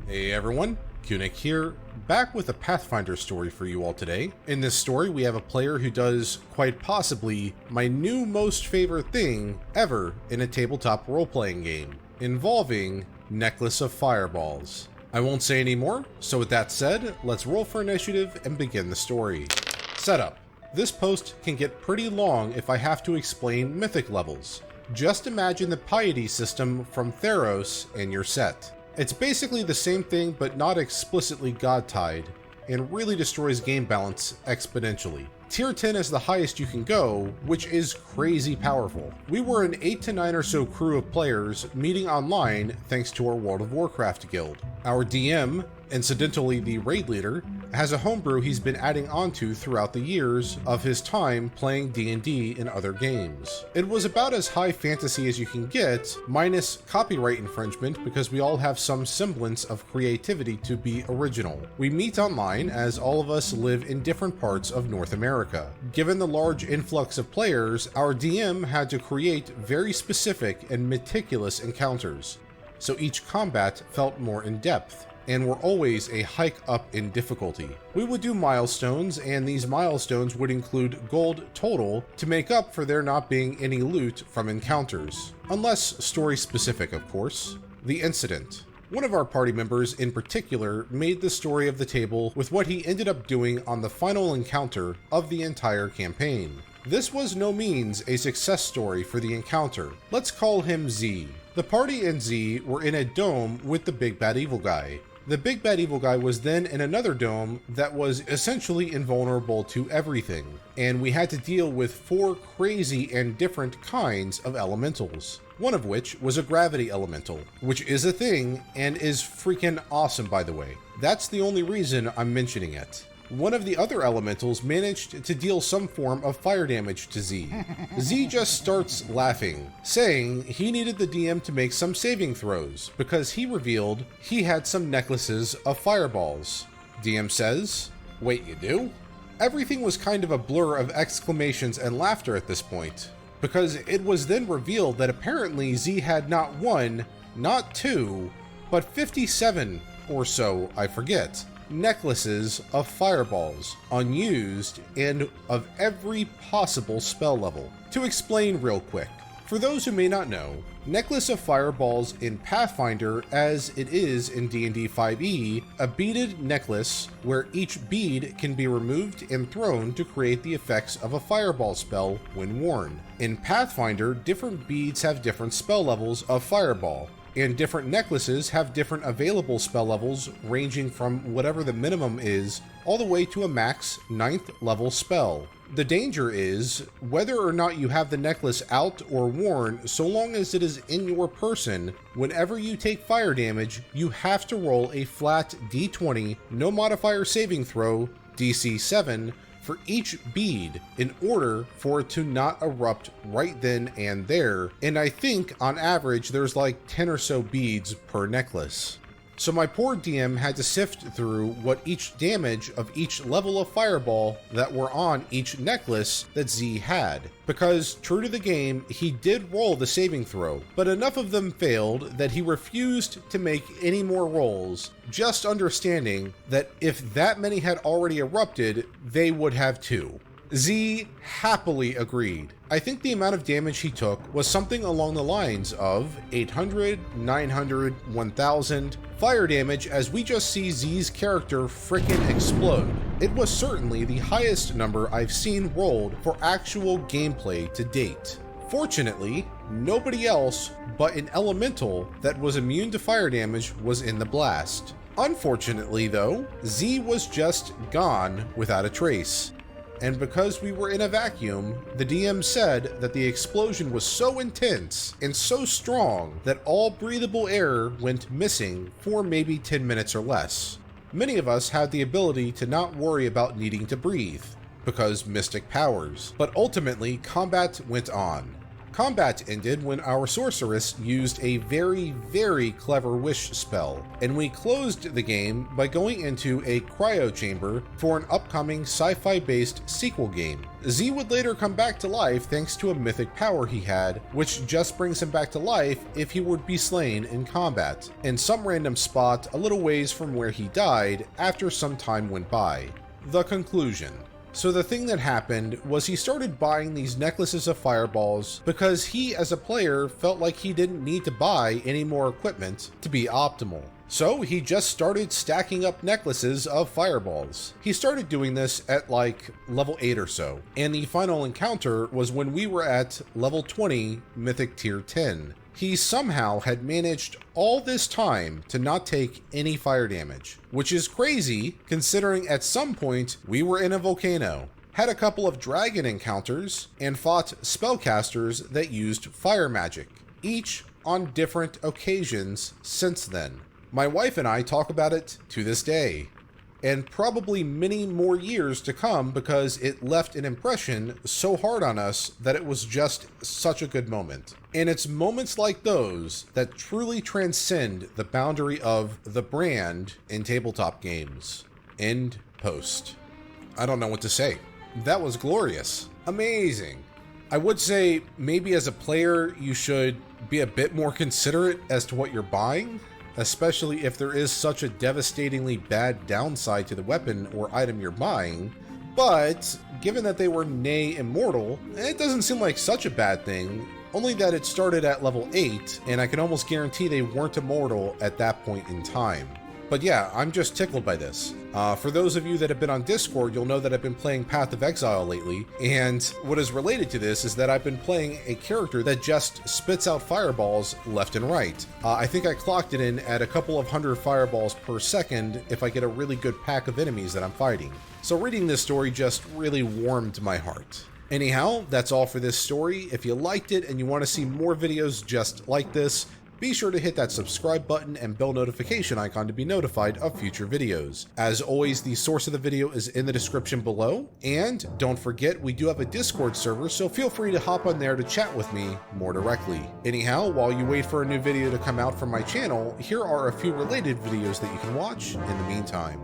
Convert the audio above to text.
Hey everyone, Kunik here, back with a Pathfinder story for you all today. In this story, we have a player who does quite possibly my new most favorite thing ever in a tabletop role-playing game, involving Necklace of Fireballs. I won't say any more, so with that said, let's roll for initiative and begin the story. Setup. This post can get pretty long if I have to explain mythic levels. Just imagine the piety system from Theros in your set. It's basically the same thing but not explicitly god-tied, and really destroys game balance exponentially. Tier 10 is the highest you can go, which is crazy powerful. We were an 8 to 9 or so crew of players meeting online thanks to our World of Warcraft guild. Our DM, incidentally the raid leader, has a homebrew he's been adding onto throughout the years of his time playing D&D and other games. It was about as high fantasy as you can get, minus copyright infringement because we all have some semblance of creativity to be original. We meet online as all of us live in different parts of North America. Given the large influx of players, our DM had to create very specific and meticulous encounters, so each combat felt more in-depth, and were always a hike up in difficulty. We would do milestones, and these milestones would include gold total to make up for there not being any loot from encounters. Unless story specific, of course. The incident. One of our party members in particular made the story of the table with what he ended up doing on the final encounter of the entire campaign. This was no means a success story for the encounter. Let's call him Z. The party and Z were in a dome with the big bad evil guy. The big bad evil guy was then in another dome that was essentially invulnerable to everything, and we had to deal with 4 crazy and different kinds of elementals. One of which was a gravity elemental, which is a thing and is freaking awesome, by the way. That's the only reason I'm mentioning it. One of the other elementals managed to deal some form of fire damage to Z. Z just starts laughing, saying he needed the DM to make some saving throws because he revealed he had some necklaces of fireballs. DM says, "Wait, you do?" Everything was kind of a blur of exclamations and laughter at this point, because it was then revealed that apparently Z had not 1, not 2, but 57 or so, I forget, necklaces of fireballs, unused and of every possible spell level. To explain real quick, for those who may not know, Necklace of Fireballs in Pathfinder, as it is in D&D 5e, a beaded necklace where each bead can be removed and thrown to create the effects of a fireball spell when worn. In Pathfinder, different beads have different spell levels of fireball, and different necklaces have different available spell levels ranging from whatever the minimum is all the way to a max 9th level spell. The danger is, whether or not you have the necklace out or worn, so long as it is in your person, whenever you take fire damage, you have to roll a flat d20, no modifier saving throw, DC 7, for each bead in order for it to not erupt right then and there, and I think on average there's like 10 or so beads per necklace. So my poor DM had to sift through what each damage of each level of fireball that were on each necklace that Z had, because true to the game, he did roll the saving throw, but enough of them failed that he refused to make any more rolls, just understanding that if that many had already erupted, they would have too. Z happily agreed. I think the amount of damage he took was something along the lines of 800, 900, 1000 fire damage as we just see Z's character frickin' explode. It was certainly the highest number I've seen rolled for actual gameplay to date. Fortunately, nobody else but an elemental that was immune to fire damage was in the blast. Unfortunately though, Z was just gone without a trace. And because we were in a vacuum, the DM said that the explosion was so intense and so strong that all breathable air went missing for maybe 10 minutes or less. Many of us had the ability to not worry about needing to breathe, because mystic powers, but ultimately combat went on. Combat ended when our sorceress used a very, very clever wish spell, and we closed the game by going into a cryo chamber for an upcoming sci-fi based sequel game. Z would later come back to life thanks to a mythic power he had, which just brings him back to life if he would be slain in combat, in some random spot a little ways from where he died after some time went by. The conclusion. So the thing that happened was he started buying these necklaces of fireballs because he as a player felt like he didn't need to buy any more equipment to be optimal. So he just started stacking up necklaces of fireballs. He started doing this at like level 8 or so, and the final encounter was when we were at level 20 Mythic Tier 10. He somehow had managed all this time to not take any fire damage, which is crazy considering at some point we were in a volcano, had a couple of dragon encounters, and fought spellcasters that used fire magic, each on different occasions since then. My wife and I talk about it to this day, and probably many more years to come because it left an impression so hard on us that it was just such a good moment. And it's moments like those that truly transcend the boundary of the brand in tabletop games. End post. I don't know what to say. That was glorious. Amazing. I would say maybe as a player you should be a bit more considerate as to what you're buying, especially if there is such a devastatingly bad downside to the weapon or item you're buying. But given that they were nay immortal, it doesn't seem like such a bad thing, only that it started at level 8, and I can almost guarantee they weren't immortal at that point in time. But yeah, I'm just tickled by this. For those of you that have been on Discord, you'll know that I've been playing Path of Exile lately, and what is related to this is that I've been playing a character that just spits out fireballs left and right. I think I clocked it in at a couple of hundred fireballs per second if I get a really good pack of enemies that I'm fighting. So reading this story just really warmed my heart. Anyhow, that's all for this story. If you liked it and you want to see more videos just like this, be sure to hit that subscribe button and bell notification icon to be notified of future videos. As always, the source of the video is in the description below, and don't forget we do have a Discord server, so feel free to hop on there to chat with me more directly. Anyhow, while you wait for a new video to come out from my channel, here are a few related videos that you can watch in the meantime.